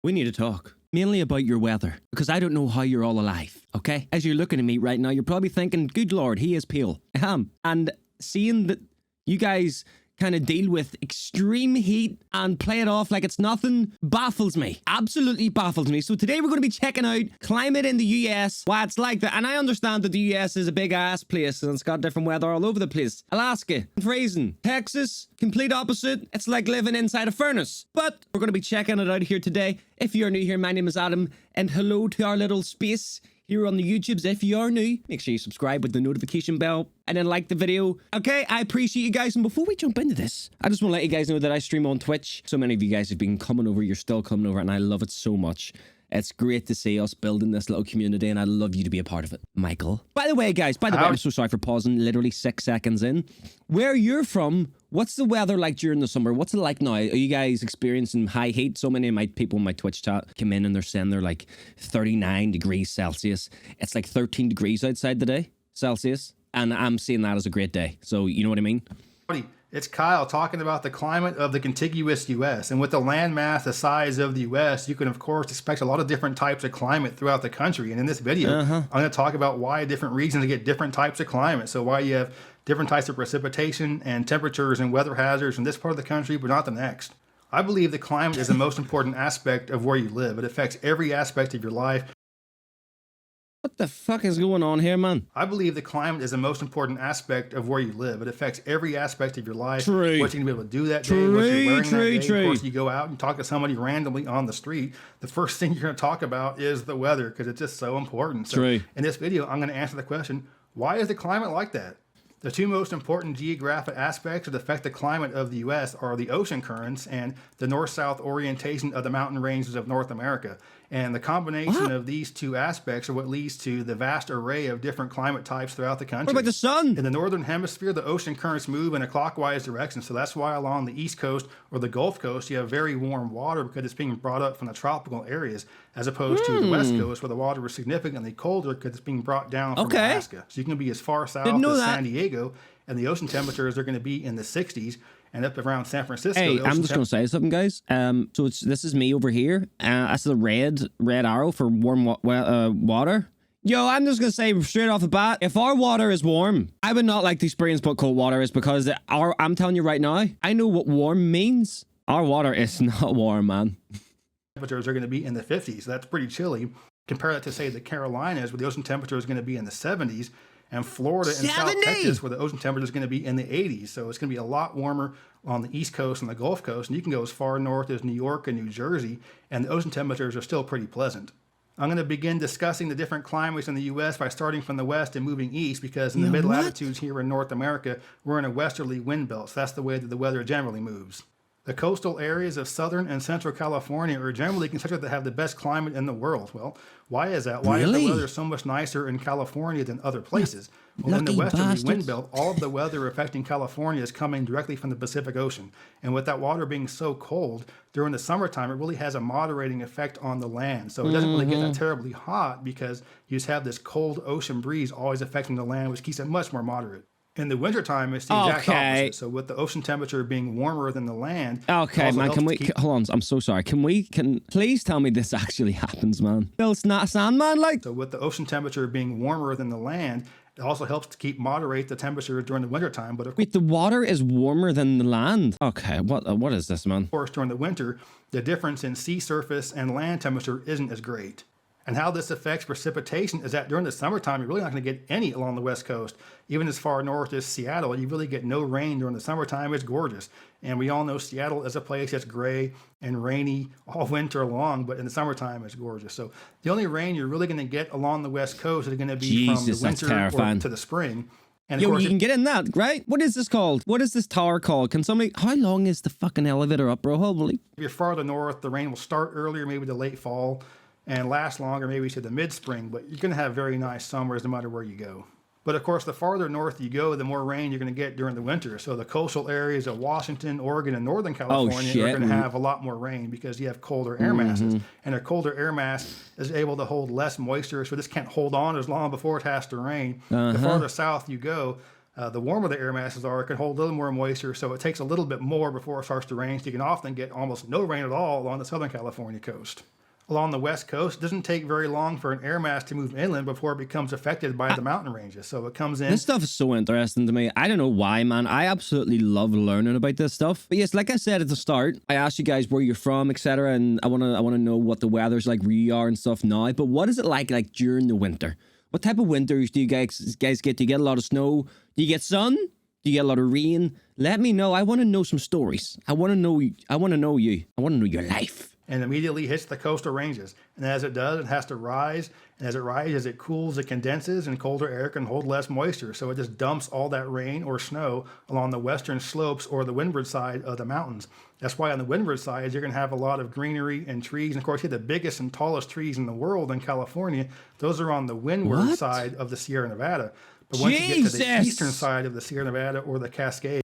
We need to talk. Mainly about your weather, because I don't know how you're all alive, okay? As you're looking at me right now, you're probably thinking, good Lord, he is pale. And seeing that you guys kind of deal with extreme heat and play it off like it's nothing baffles me. Absolutely baffles me. So today we're going to be checking out climate in the US, why it's like that. And I understand that the US is a big ass place and it's got different weather all over the place. Alaska, freezing. Texas, complete opposite. It's like living inside a furnace. But we're going to be checking it out here today. If you're new here, my name is Adam, and hello to our little space here on the YouTubes. If you are new, make sure you subscribe with the notification bell and then like the video. Okay, I appreciate you guys. And before we jump into this, I just want to let you guys know that I stream on Twitch. So many of you guys have been coming over. You're still coming over, and I love it so much. It's great to see us building this little community, and I'd love you to be a part of it. Michael. By the way, guys, I'm so sorry for pausing literally 6 seconds in. Where you're from, what's the weather like during the summer? What's it like now? Are you guys experiencing high heat? So many of my people in my Twitch chat come in and they're saying they're like 39 degrees Celsius. It's like 13 degrees outside today, Celsius. And I'm seeing that as a great day. So you know what I mean? It's Kyle talking about the climate of the contiguous U.S. And with the landmass the size of the U.S., you can, of course, expect a lot of different types of climate throughout the country. And in this video, I'm going to talk about why different regions get different types of climate. So why you have different types of precipitation and temperatures and weather hazards in this part of the country, but not the next. I believe the climate is the most important aspect of where you live. It affects every aspect of your life. What the fuck is going on here, man? I believe the climate is the most important aspect of where you live. It affects every aspect of your life. True. What you're going to be able to do that day, what you're wearing that day. Of course, you go out and talk to somebody randomly on the street. The first thing you're going to talk about is the weather because it's just so important. So in this video, I'm going to answer the question, why is the climate like that? The two most important geographic aspects that affect the climate of the U.S. are the ocean currents and the north-south orientation of the mountain ranges of North America. And the combination of these two aspects are what leads to the vast array of different climate types throughout the country. What about the sun? In the northern hemisphere, the ocean currents move in a clockwise direction. So that's why along the East Coast or the Gulf Coast, you have very warm water because it's being brought up from the tropical areas, as opposed to the West Coast where the water is significantly colder because it's being brought down from Alaska. So you can be as far south as San Diego, and the ocean temperatures are going to be in the 60s. And up around San Francisco. Hey, I'm just going to say something, guys. So this is me over here. That's the red arrow for warm water. Yo, I'm just going to say straight off the bat, if our water is warm, I would not like to experience what cold water is because I'm telling you right now, I know what warm means. Our water is not warm, man. Temperatures are going to be in the 50s. So that's pretty chilly. Compare that to, say, the Carolinas, where the ocean temperature is going to be in the 70s. And Florida and South Texas, where the ocean temperature is going to be in the 80s. So it's going to be a lot warmer on the East Coast and the Gulf Coast. And you can go as far north as New York and New Jersey, and the ocean temperatures are still pretty pleasant. I'm going to begin discussing the different climates in the U.S. by starting from the west and moving east, because in the mid-latitudes here in North America, we're in a westerly wind belt. So that's the way that the weather generally moves. The coastal areas of southern and central California are generally considered to have the best climate in the world. Well, why is that? Why is the weather so much nicer in California than other places? Well, in the westerly wind belt, all of the weather affecting California is coming directly from the Pacific Ocean. And with that water being so cold, during the summertime, it really has a moderating effect on the land. So it doesn't really get that terribly hot because you just have this cold ocean breeze always affecting the land, which keeps it much more moderate. In the wintertime, it's the exact opposite. So with the ocean temperature being warmer than the land. Okay, man, hold on, I'm so sorry. Can please tell me this actually happens, man? Bill's not a Sandman, like? So with the ocean temperature being warmer than the land, it also helps to moderate the temperature during the wintertime. But wait, the water is warmer than the land? Okay, what is this, man? Of course, during the winter, the difference in sea surface and land temperature isn't as great. And how this affects precipitation is that during the summertime, you're really not going to get any along the West Coast. Even as far north as Seattle, you really get no rain during the summertime. It's gorgeous. And we all know Seattle is a place that's gray and rainy all winter long, but in the summertime, it's gorgeous. So the only rain you're really going to get along the West Coast is going to be from the winter to the spring. And yo, you can get in that, right? What is this called? What is this tower called? Can somebody... How long is the fucking elevator up, bro? Holy... If you're farther north, the rain will start earlier, maybe the late fall, and last longer, maybe to the mid-spring, but you're going to have very nice summers no matter where you go. But of course, the farther north you go, the more rain you're going to get during the winter. So the coastal areas of Washington, Oregon, and Northern California are going to have a lot more rain because you have colder air masses. And a colder air mass is able to hold less moisture, so this can't hold on as long before it has to rain. The farther south you go, The warmer the air masses are, it can hold a little more moisture, so it takes a little bit more before it starts to rain. So you can often get almost no rain at all along the Southern California coast. Along the west coast, it doesn't take very long for an air mass to move inland before it becomes affected by the mountain ranges. So it comes in. This stuff is so interesting to me. I don't know why, man. I absolutely love learning about this stuff. But yes, like I said at the start, I asked you guys where you're from, etc., and I wanna know what the weather's like where you are and stuff now. But what is it like during the winter? What type of winters do you guys get? Do you get a lot of snow? Do you get sun? Do you get a lot of rain? Let me know. I want to know some stories. I want to know you. I want to know your life. And immediately hits the coastal ranges. And as it does, it has to rise. And as it rises, it cools, it condenses, and colder air can hold less moisture. So it just dumps all that rain or snow along the western slopes or the windward side of the mountains. That's why on the windward side, you're going to have a lot of greenery and trees. And of course, you have the biggest and tallest trees in the world in California. Those are on the windward side of the Sierra Nevada. But once you get to the eastern side of the Sierra Nevada or the Cascades.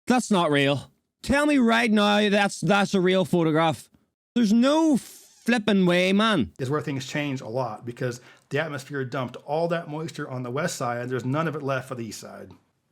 That's not real. Tell me right now that's a real photograph. There's no flipping way, man. Is where things change a lot because the atmosphere dumped all that moisture on the west side. There's none of it left for the east side.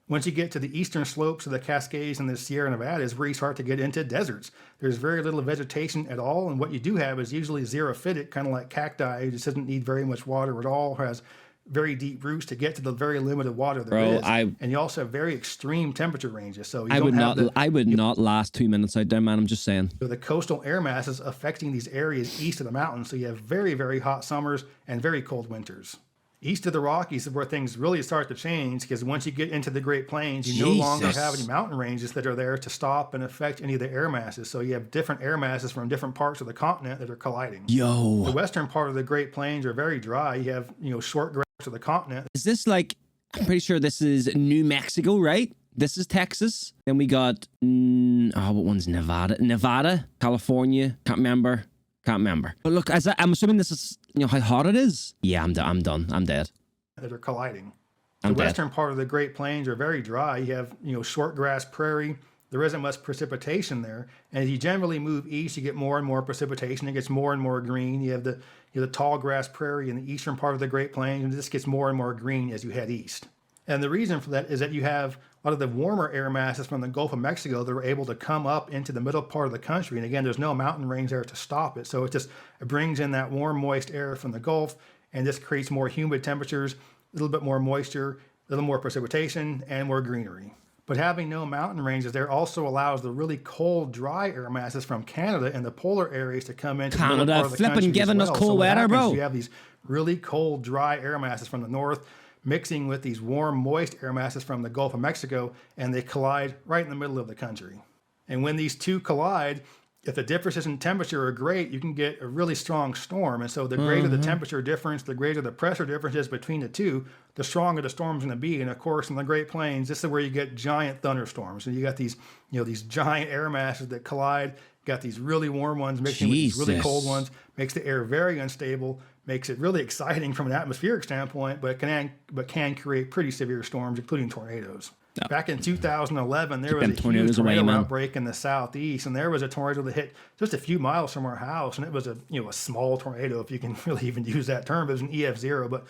Once you get to the eastern slopes of the Cascades and the Sierra Nevada is where you start to get into deserts. There's very little vegetation at all, and what you do have is usually xerophytic, kind of like cacti. It just doesn't need very much water at all, has very deep roots to get to the very limited water there is. And you also have very extreme temperature ranges. So I would not last 2 minutes out there, man. I'm just saying. So the coastal air masses affecting these areas east of the mountains. So you have very, very hot summers and very cold winters. East of the Rockies is where things really start to change because once you get into the Great Plains, you no longer have any mountain ranges that are there to stop and affect any of the air masses. So you have different air masses from different parts of the continent that are colliding. The western part of the Great Plains are very dry. You have, short grass of the continent. Is this I'm pretty sure this is New Mexico, right? This is Texas. Then we got, what one's Nevada? Nevada, California, can't remember. But look, I'm assuming this is, how hot it is. Yeah, I'm done. I'm dead. That are colliding. The western part of the Great Plains are very dry. You have, short grass prairie. There isn't much precipitation there. And as you generally move east, you get more and more precipitation. It gets more and more green. You have the tall grass prairie in the eastern part of the Great Plains, and this gets more and more green as you head east. And the reason for that is that you have a lot of the warmer air masses from the Gulf of Mexico that are able to come up into the middle part of the country. And again, there's no mountain range there to stop it. So it brings in that warm, moist air from the Gulf, and this creates more humid temperatures, a little bit more moisture, a little more precipitation, and more greenery. But having no mountain ranges there also allows the really cold, dry air masses from Canada and the polar areas to come into the middle part of the country giving us cold weather, bro. You have these really cold, dry air masses from the north mixing with these warm, moist air masses from the Gulf of Mexico, and they collide right in the middle of the country. And when these two collide, if the differences in temperature are great, you can get a really strong storm. And so the greater the temperature difference, the greater the pressure differences between the two, the stronger the storm's going to be. And of course, in the Great Plains, this is where you get giant thunderstorms. And you got these, these giant air masses that collide. You got these really warm ones mixing with these really cold ones. Makes the air very unstable. Makes it really exciting from an atmospheric standpoint, but can create pretty severe storms, including tornadoes. No. Back in 2011, there was a huge tornado outbreak in the southeast, and there was a tornado that hit just a few miles from our house, and it was a small tornado, if you can really even use that term. It was an EF0, but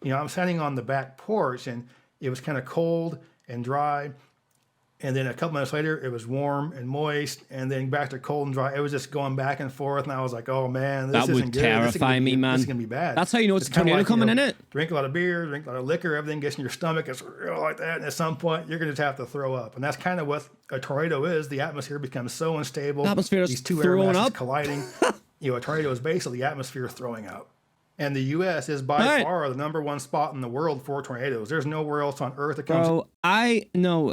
I'm sitting on the back porch, and it was kind of cold and dry. And then a couple minutes later, it was warm and moist, and then back to cold and dry. It was just going back and forth, and I was like, "Oh man, this isn't good. That would terrify me, man. This is gonna be bad." That's how you know it's a tornado coming in it. Drink a lot of beer, drink a lot of liquor, everything gets in your stomach. It's real like that, and at some point, you're gonna just have to throw up. And that's kind of what a tornado is. The atmosphere becomes so unstable. The atmosphere is these two air masses colliding. A tornado is basically the atmosphere throwing up. And the U.S. is by far the number one spot in the world for tornadoes. There's nowhere else on Earth that comes. Bro,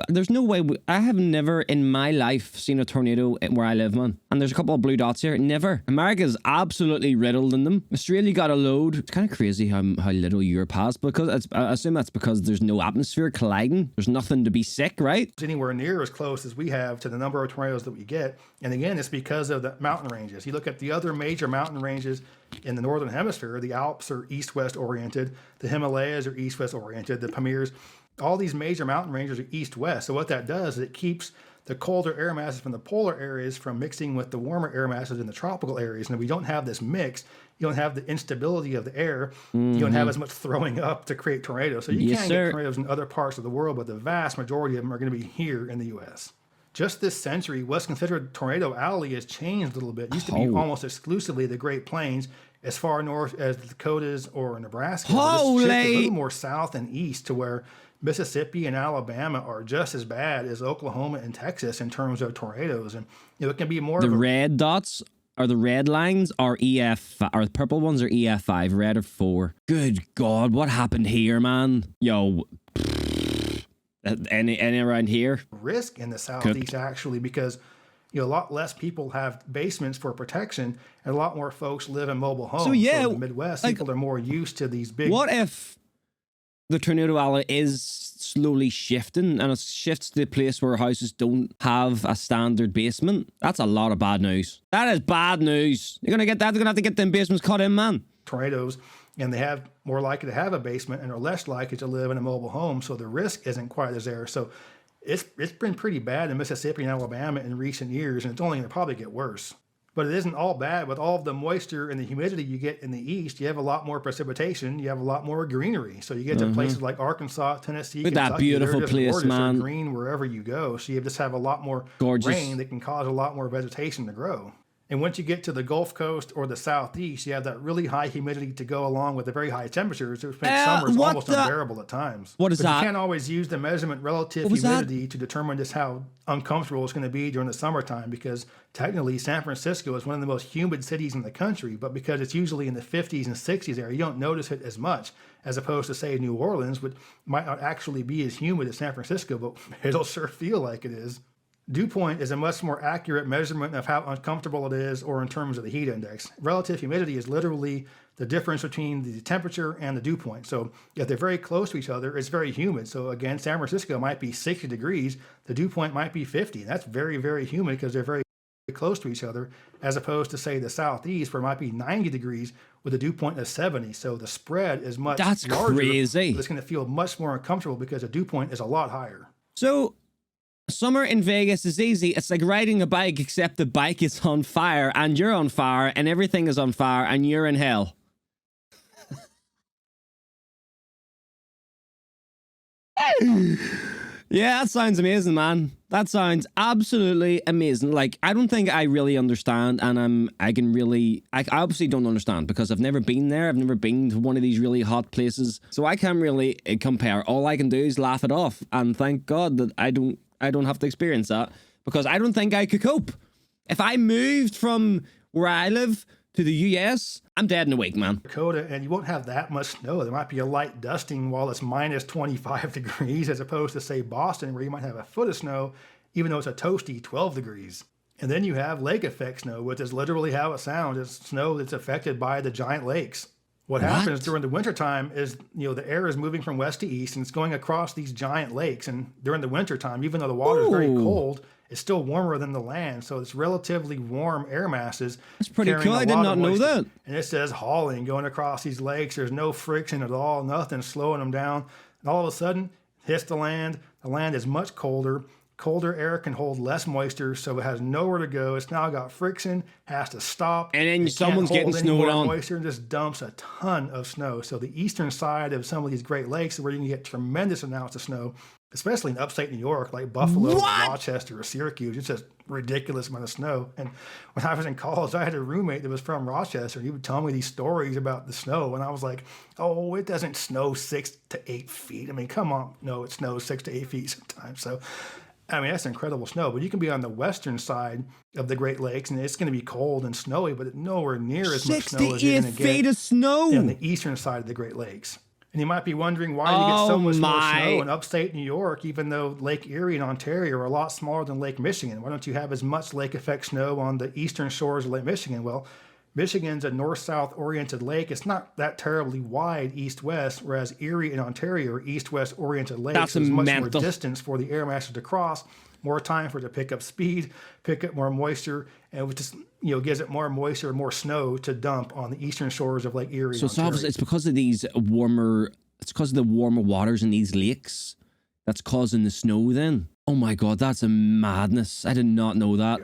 there's no way. I have never in my life seen a tornado where I live, man. And there's a couple of blue dots here. Never. America's absolutely riddled in them. Australia got a load. It's kind of crazy how little Europe has, because I assume that's because there's no atmosphere colliding. There's nothing to be sick, right? It's anywhere near as close as we have to the number of tornadoes that we get. And again, it's because of the mountain ranges. You look at the other major mountain ranges in the northern hemisphere. The Alps are east-west oriented. The Himalayas are east-west oriented. The Pamirs, all these major mountain ranges are east-west. So what that does is it keeps the colder air masses from the polar areas from mixing with the warmer air masses in the tropical areas. And if we don't have this mix, you don't have the instability of the air. You don't have as much throwing up to create tornadoes. So you can get tornadoes in other parts of the world, but the vast majority of them are going to be here in the U.S. Just this century, what's considered Tornado Alley has changed a little bit. It used to be almost exclusively the Great Plains, as far north as the Dakotas or Nebraska. This shifted a little more south and east to where Mississippi and Alabama are just as bad as Oklahoma and Texas in terms of tornadoes. And it can be more the red dots or the red lines are EF, or the purple ones are EF5, red are 4. Good God, what happened here, man? Yo, any around here? Risk in the southeast actually, because a lot less people have basements for protection, and a lot more folks live in mobile homes. So in the Midwest, people are more used to these big. What if the tornado alley is slowly shifting, and it shifts to the place where houses don't have a standard basement? That's a lot of bad news. That is bad news. You're gonna get that. They're gonna have to get them basements cut in, man. Tornadoes, and they have more likely to have a basement and are less likely to live in a mobile home, so the risk isn't quite as there. So it's been pretty bad in Mississippi and Alabama in recent years, and it's only going to probably get worse. But it isn't all bad. With all of the moisture and the humidity you get in the east, you have a lot more precipitation, you have a lot more greenery. So you get to places like Arkansas, Tennessee, Look Kentucky, that beautiful place, man. Green wherever you go. So you just have a lot more rain that can cause a lot more vegetation to grow. And once you get to the Gulf Coast or the Southeast, you have that really high humidity to go along with the very high temperatures, which makes summers almost unbearable at times. What is that? You can't always use the measurement relative humidity to determine just how uncomfortable it's going to be during the summertime, because technically San Francisco is one of the most humid cities in the country, but because it's usually in the 50s and 60s area, you don't notice it as much, as opposed to, say, New Orleans, which might not actually be as humid as San Francisco, but it'll sure feel like it is. Dew point is a much more accurate measurement of how uncomfortable it is, or in terms of the heat index. Relative humidity is literally the difference between the temperature and the dew point. So if they're very close to each other, it's very humid. So again, San Francisco might be 60 degrees, the dew point might be 50. That's very, very humid because they're very close to each other, as opposed to, say, the Southeast, where it might be 90 degrees with a dew point of 70. So the spread is much larger. That's crazy. But it's going to feel much more uncomfortable because the dew point is a lot higher. So summer in Vegas is easy. It's like riding a bike, except the bike is on fire and you're on fire and everything is on fire and you're in hell. Yeah, that sounds amazing, man. That sounds absolutely amazing. Like, I don't think I really understand, and I obviously don't understand because I've never been there. I've never been to one of these really hot places, so I can't really compare. All I can do is laugh it off, and thank God that I don't have to experience that, because I don't think I could cope. If I moved from where I live to the US, I'm dead in a week, man. Dakota, and you won't have that much snow. There might be a light dusting while it's minus 25 degrees, as opposed to, say, Boston, where you might have a foot of snow, even though it's a toasty 12 degrees. And then you have lake effect snow, which is literally how it sounds. It's snow that's affected by the giant lakes. What happens during the wintertime is, the air is moving from west to east, and it's going across these giant lakes. And during the wintertime, even though the water is very cold, it's still warmer than the land. So it's relatively warm air masses. That's pretty cool. I did not know that. And it says hauling, going across these lakes. There's no friction at all, nothing slowing them down. And all of a sudden, hits the land. The land is much colder. Colder air can hold less moisture, so it has nowhere to go. It's now got friction, has to stop. And then someone's getting snowed on. Moisture and just dumps a ton of snow. So the eastern side of some of these Great Lakes, where you can get tremendous amounts of snow, especially in upstate New York, like Buffalo, Rochester, or Syracuse. It's just ridiculous amount of snow. And when I was in college, I had a roommate that was from Rochester, and he would tell me these stories about the snow. And I was like, oh, it doesn't snow 6 to 8 feet. I mean, come on. No, it snows 6 to 8 feet sometimes. So, I mean, that's incredible snow. But you can be on the western side of the Great Lakes, and it's going to be cold and snowy, but nowhere near as much snow as you're going to get of snow on the eastern side of the Great Lakes. And you might be wondering why you get so much more snow in upstate New York, even though Lake Erie and Ontario are a lot smaller than Lake Michigan. Why don't you have as much lake effect snow on the eastern shores of Lake Michigan? Well, Michigan's a north-south oriented lake. It's not that terribly wide east-west, whereas Erie and Ontario are east-west oriented lakes. That's There's much more distance for the air masses to cross, more time for it to pick up speed, pick up more moisture, and it just gives it more moisture, more snow to dump on the eastern shores of Lake Erie. So it's because of these warmer. It's because of the warmer waters in these lakes that's causing the snow then. Oh my God, that's a madness. I did not know that.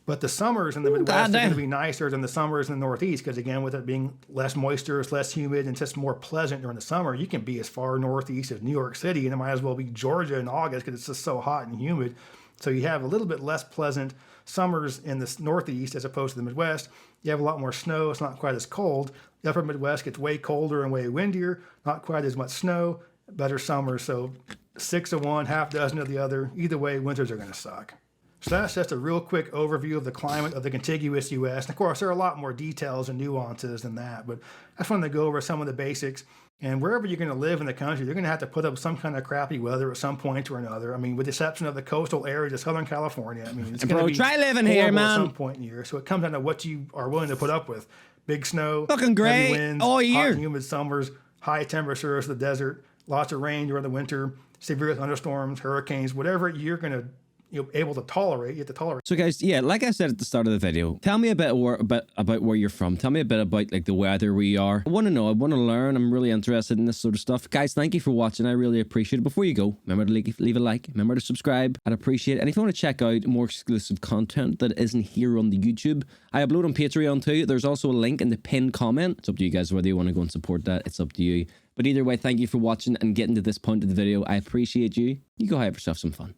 But the summers in the Midwest are going to be nicer than the summers in the Northeast because, again, with it being less moisture, it's less humid, and just more pleasant during the summer. You can be as far northeast as New York City, and it might as well be Georgia in August because it's just so hot and humid. So you have a little bit less pleasant summers in the Northeast as opposed to the Midwest. You have a lot more snow. It's not quite as cold. The upper Midwest gets way colder and way windier, not quite as much snow, better summers. So 6 of one, half dozen of the other. Either way, winters are going to suck. So that's just a real quick overview of the climate of the contiguous U.S. And of course, there are a lot more details and nuances than that, but I just wanted to go over some of the basics. And wherever you're going to live in the country, you're going to have to put up some kind of crappy weather at some point or another. I mean, with the exception of the coastal areas of Southern California. I mean, it's going to be try living here, man. At some point in the year. So it comes down to what you are willing to put up with. Big snow, fucking great heavy winds, all year, hot and humid summers, high temperatures in the desert, lots of rain during the winter, severe thunderstorms, hurricanes, whatever you're going to able to tolerate, you have to tolerate. So guys, yeah, like I said at the start of the video, tell me a bit about where you're from. Tell me a bit about like the weather where you are. I want to know, I want to learn. I'm really interested in this sort of stuff. Guys, thank you for watching. I really appreciate it. Before you go, remember to leave a like, remember to subscribe. I'd appreciate it. And if you want to check out more exclusive content that isn't here on the YouTube, I upload on Patreon too. There's also a link in the pinned comment. It's up to you guys whether you want to go and support that. It's up to you. But either way, thank you for watching and getting to this point of the video. I appreciate you. You go have yourself some fun.